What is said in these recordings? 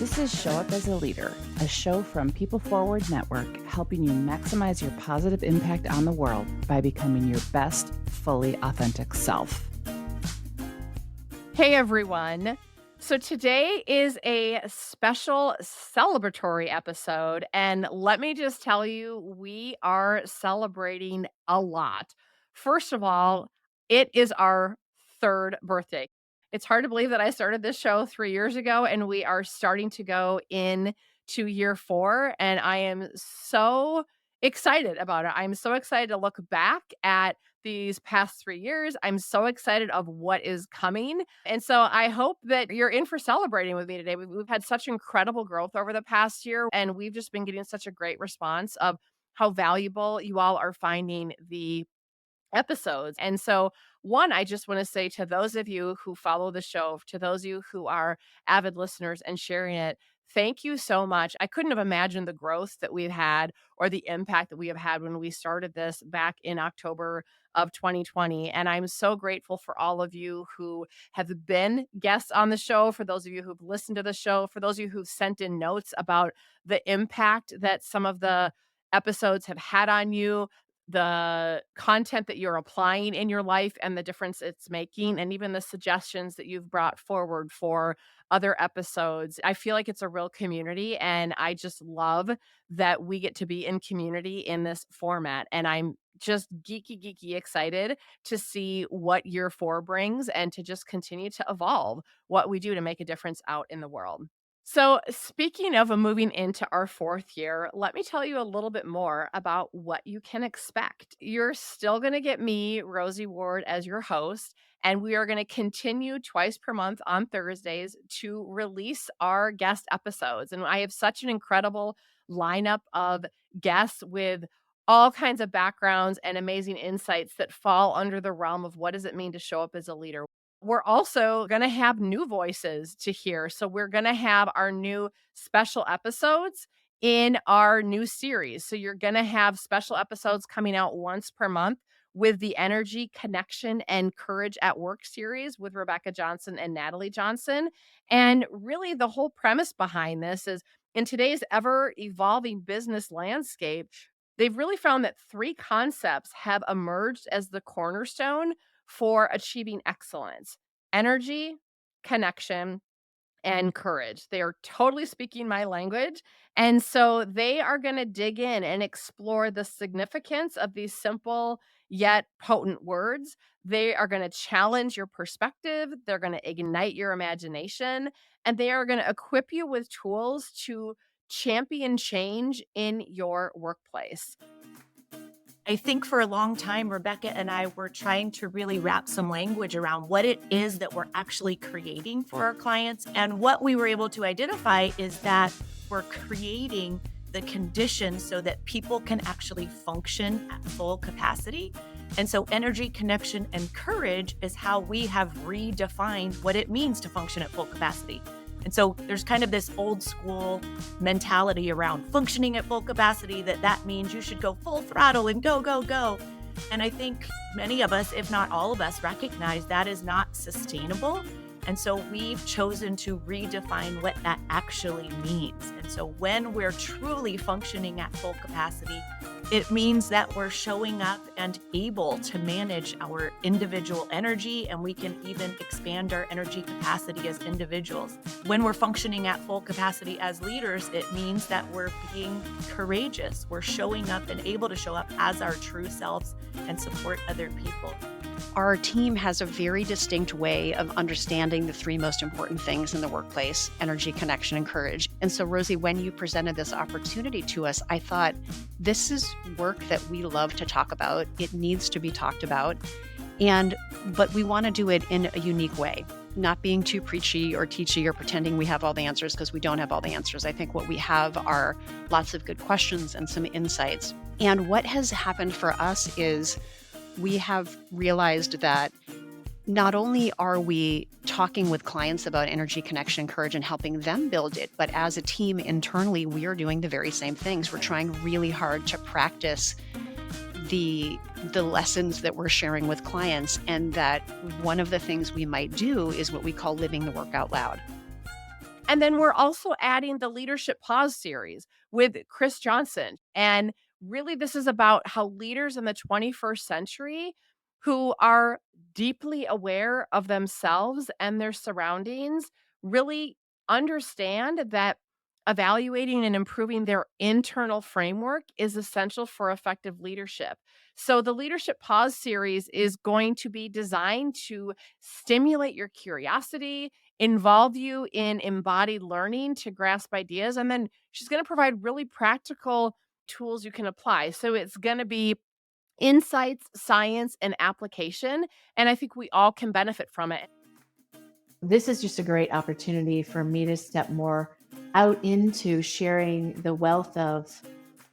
This is Show Up as a Leader, a show from People Forward Network, helping you maximize your positive impact on the world by becoming your best, fully authentic self. Hey everyone. So today is a special celebratory episode, and let me just tell you, we are celebrating a lot. First of all, it is our third birthday. It's hard to believe that I started this show 3 years ago, and we are starting to go in to year four, and I am so excited about it. I'm so excited to look back at these past 3 years. I'm so excited of what is coming. And so I hope that you're in for celebrating with me today. We've had such incredible growth over the past year, and we've just been getting such a great response of how valuable you all are finding the episodes. And so, one, I just want to say to those of you who follow the show, to those of you who are avid listeners and sharing it, thank you so much. I couldn't have imagined the growth that we've had or the impact that we have had when we started this back in October of 2020. And I'm so grateful for all of you who have been guests on the show, for those of you who've listened to the show, for those of you who've sent in notes about the impact that some of the episodes have had on you, the content that you're applying in your life and the difference it's making, and even the suggestions that you've brought forward for other episodes. I feel like it's a real community, and I just love that we get to be in community in this format. And I'm just geeky excited to see what year four brings and to just continue to evolve what we do to make a difference out in the world. So, speaking of moving into our fourth year, let me tell you a little bit more about what you can expect. You're still going to get me, Rosie Ward, as your host, and we are going to continue twice per month on Thursdays to release our guest episodes. And I have such an incredible lineup of guests with all kinds of backgrounds and amazing insights that fall under the realm of what does it mean to show up as a leader. We're also going to have new voices to hear. So we're going to have our new special episodes in our new series. So you're going to have special episodes coming out once per month with the Energy, Connection, and Courage at Work series with Rebecca Johnson and Natalie Johnson. And really, the whole premise behind this is in today's ever evolving business landscape, they've really found that three concepts have emerged as the cornerstone for achieving excellence: energy, connection, and courage. They are totally speaking my language. And so they are going to dig in and explore the significance of these simple yet potent words. They are going to challenge your perspective. They're going to ignite your imagination, and they are going to equip you with tools to champion change in your workplace. I think for a long time, Rebecca and I were trying to really wrap some language around what it is that we're actually creating for our clients. And what we were able to identify is that we're creating the conditions so that people can actually function at full capacity. And so energy, connection, and courage is how we have redefined what it means to function at full capacity. And so there's kind of this old school mentality around functioning at full capacity that means you should go full throttle and go, go, go. And I think many of us, if not all of us, recognize that is not sustainable. And so we've chosen to redefine what that actually means. And so when we're truly functioning at full capacity, it means that we're showing up and able to manage our individual energy, and we can even expand our energy capacity as individuals. When we're functioning at full capacity as leaders, it means that we're being courageous. We're showing up and able to show up as our true selves and support other people. Our team has a very distinct way of understanding the three most important things in the workplace: energy, connection, and courage. And so, Rosie, when you presented this opportunity to us, I thought, this is work that we love to talk about. It needs to be talked about. But we want to do it in a unique way, not being too preachy or teachy or pretending we have all the answers, because we don't have all the answers. I think what we have are lots of good questions and some insights. And what has happened for us is we have realized that not only are we talking with clients about energy, connection, courage, and helping them build it, but as a team internally, we are doing the very same things. We're trying really hard to practice the lessons that we're sharing with clients, and that one of the things we might do is what we call living the work out loud. And then we're also adding the Leadership Pause series with Chris Johnson. And really, this is about how leaders in the 21st century who are deeply aware of themselves and their surroundings really understand that evaluating and improving their internal framework is essential for effective leadership. So, the Leadership Pause series is going to be designed to stimulate your curiosity, involve you in embodied learning to grasp ideas, and then she's going to provide really practical tools you can apply. So, it's going to be insights, science, and application. And I think we all can benefit from it. This is just a great opportunity for me to step more out into sharing the wealth of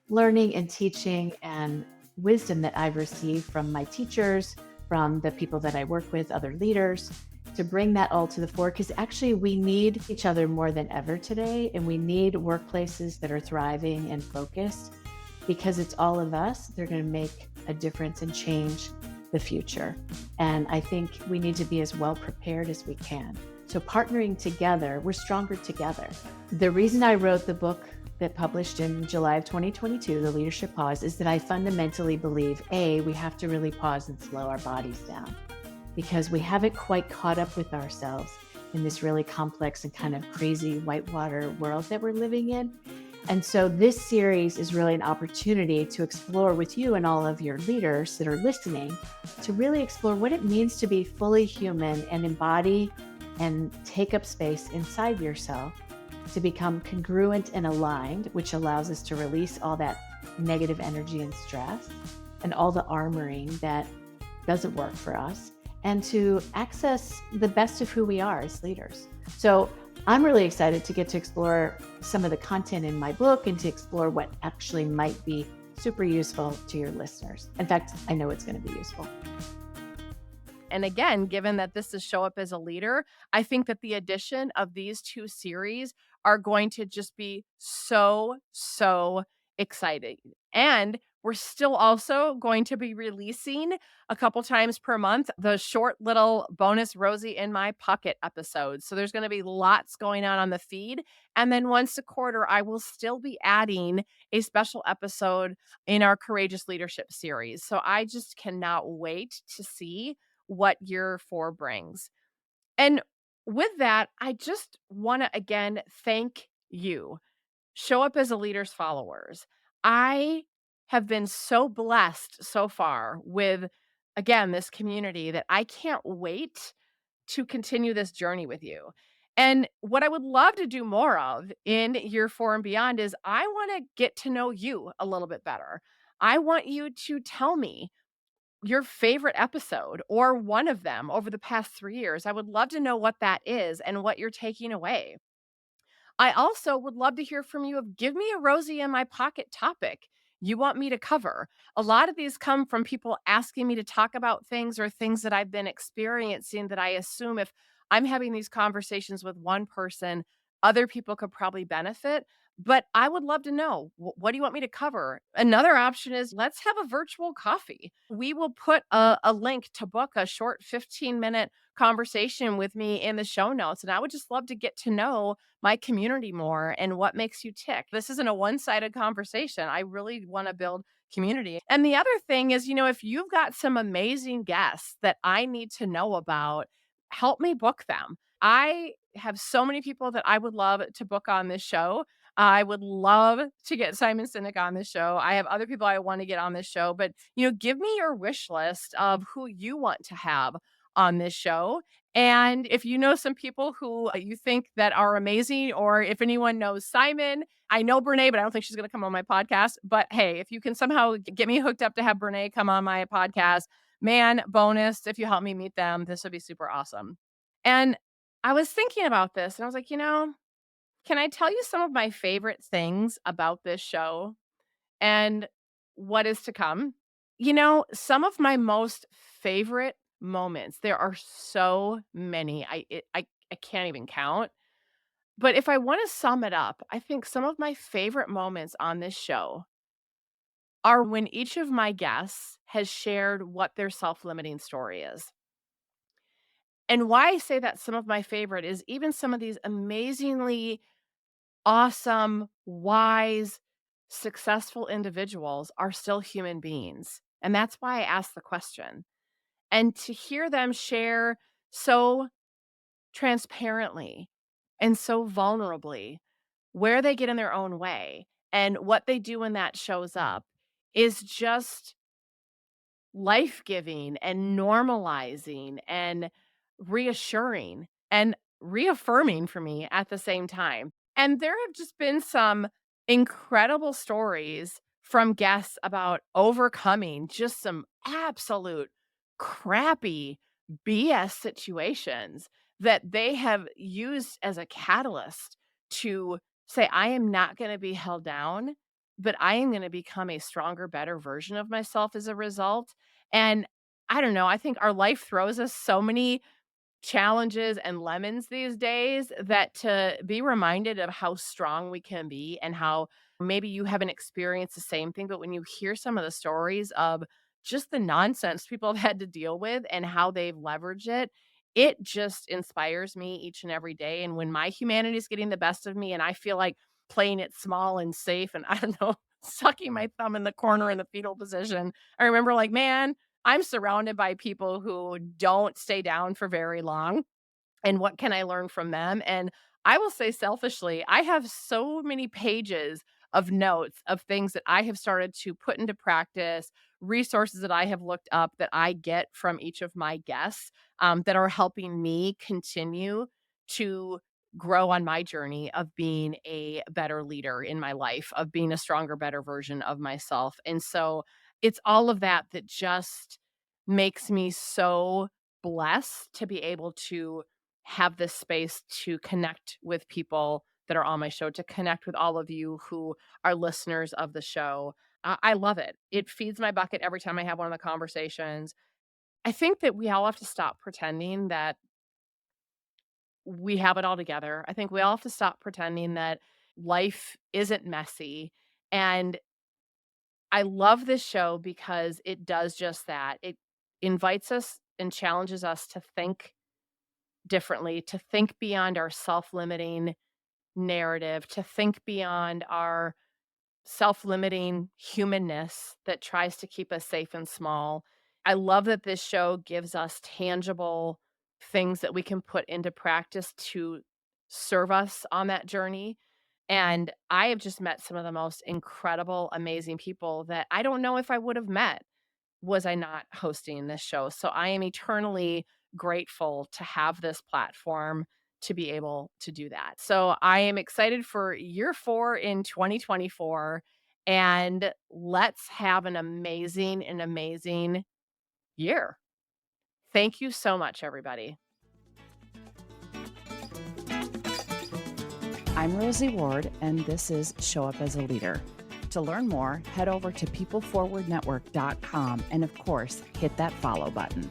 learning and teaching and wisdom that I've received from my teachers, from the people that I work with, other leaders, to bring that all to the fore. Because actually, we need each other more than ever today, and we need workplaces that are thriving and focused, because it's all of us. They're going to make a difference and change the future. And I think we need to be as well prepared as we can. So partnering together, we're stronger together. The reason I wrote the book that published in July of 2022, The Leadership Pause, is that I fundamentally believe, we have to really pause and slow our bodies down, because we haven't quite caught up with ourselves in this really complex and kind of crazy whitewater world that we're living in. And so this series is really an opportunity to explore with you and all of your leaders that are listening, to really explore what it means to be fully human and embody and take up space inside yourself, to become congruent and aligned, which allows us to release all that negative energy and stress and all the armoring that doesn't work for us, and to access the best of who we are as leaders. So I'm really excited to get to explore some of the content in my book and to explore what actually might be super useful to your listeners. In fact, I know it's going to be useful. And again, given that this is Show Up as a Leader, I think that the addition of these two series are going to just be so exciting. And we're still also going to be releasing a couple times per month the short little bonus Rosie in My Pocket episodes. So there's going to be lots going on the feed. And then once a quarter, I will still be adding a special episode in our Courageous Leadership series. So I just cannot wait to see what year 4 brings. And with that, I just want to again thank you, Show Up as a Leader's followers. I have been so blessed so far with, again, this community that I can't wait to continue this journey with you. And what I would love to do more of in year 4 and beyond is I want to get to know you a little bit better. I want you to tell me your favorite episode or one of them over the past 3 years. I would love to know what that is and what you're taking away. I also would love to hear from you of give me a Rosie in My Pocket topic you want me to cover. A lot of these come from people asking me to talk about things or things that I've been experiencing that I assume if I'm having these conversations with one person, other people could probably benefit. But I would love to know, what do you want me to cover? Another option is let's have a virtual coffee. We will put a link to book a short 15-minute conversation with me in the show notes. And I would just love to get to know my community more and what makes you tick. This isn't a one-sided conversation. I really want to build community. And the other thing is, if you've got some amazing guests that I need to know about, help me book them. I have so many people that I would love to book on this show. I would love to get Simon Sinek on this show. I have other people I want to get on this show, but give me your wish list of who you want to have on this show. And if you know some people who you think that are amazing, or if anyone knows Simon, I know Brene, but I don't think she's going to come on my podcast. But hey, if you can somehow get me hooked up to have Brene come on my podcast, man, bonus, if you help me meet them, this would be super awesome. And I was thinking about this and I was like, can I tell you some of my favorite things about this show and what is to come? Some of my most favorite moments, there are so many. I can't even count. But if I want to sum it up, I think some of my favorite moments on this show are when each of my guests has shared what their self-limiting story is. And why I say that some of my favorite is even some of these amazingly awesome, wise, successful individuals are still human beings. And that's why I asked the question. And to hear them share so transparently and so vulnerably where they get in their own way and what they do when that shows up is just life-giving and normalizing and reassuring and reaffirming for me at the same time. And there have just been some incredible stories from guests about overcoming just some absolute crappy BS situations that they have used as a catalyst to say, I am not going to be held down, but I am going to become a stronger, better version of myself as a result. And I don't know, I think our life throws us so many challenges and lemons these days that to be reminded of how strong we can be and how maybe you haven't experienced the same thing, but when you hear some of the stories of just the nonsense people have had to deal with and how they've leveraged it, it just inspires me each and every day. And when my humanity is getting the best of me and I feel like playing it small and safe and I don't know, sucking my thumb in the corner in the fetal position, I remember like, man, I'm surrounded by people who don't stay down for very long. And what can I learn from them? And I will say selfishly, I have so many pages of notes of things that I have started to put into practice, resources that I have looked up that I get from each of my guests that are helping me continue to grow on my journey of being a better leader in my life, of being a stronger, better version of myself. And so it's all of that that just makes me so blessed to be able to have this space to connect with people that are on my show, to connect with all of you who are listeners of the show. I love it. It feeds my bucket every time I have one of the conversations. I think that we all have to stop pretending that we have it all together. I think we all have to stop pretending that life isn't messy. And I love this show because it does just that. It invites us and challenges us to think differently, to think beyond our self limiting narrative, to think beyond our self limiting humanness that tries to keep us safe and small. I love that this show gives us tangible things that we can put into practice to serve us on that journey. And I have just met some of the most incredible, amazing people that I don't know if I would have met was I not hosting this show. So I am eternally grateful to have this platform to be able to do that. So I am excited for year 4 in 2024 and let's have an amazing year. Thank you so much, everybody. I'm Rosie Ward, and this is Show Up as a Leader. To learn more, head over to peopleforwardnetwork.com and, of course, hit that follow button.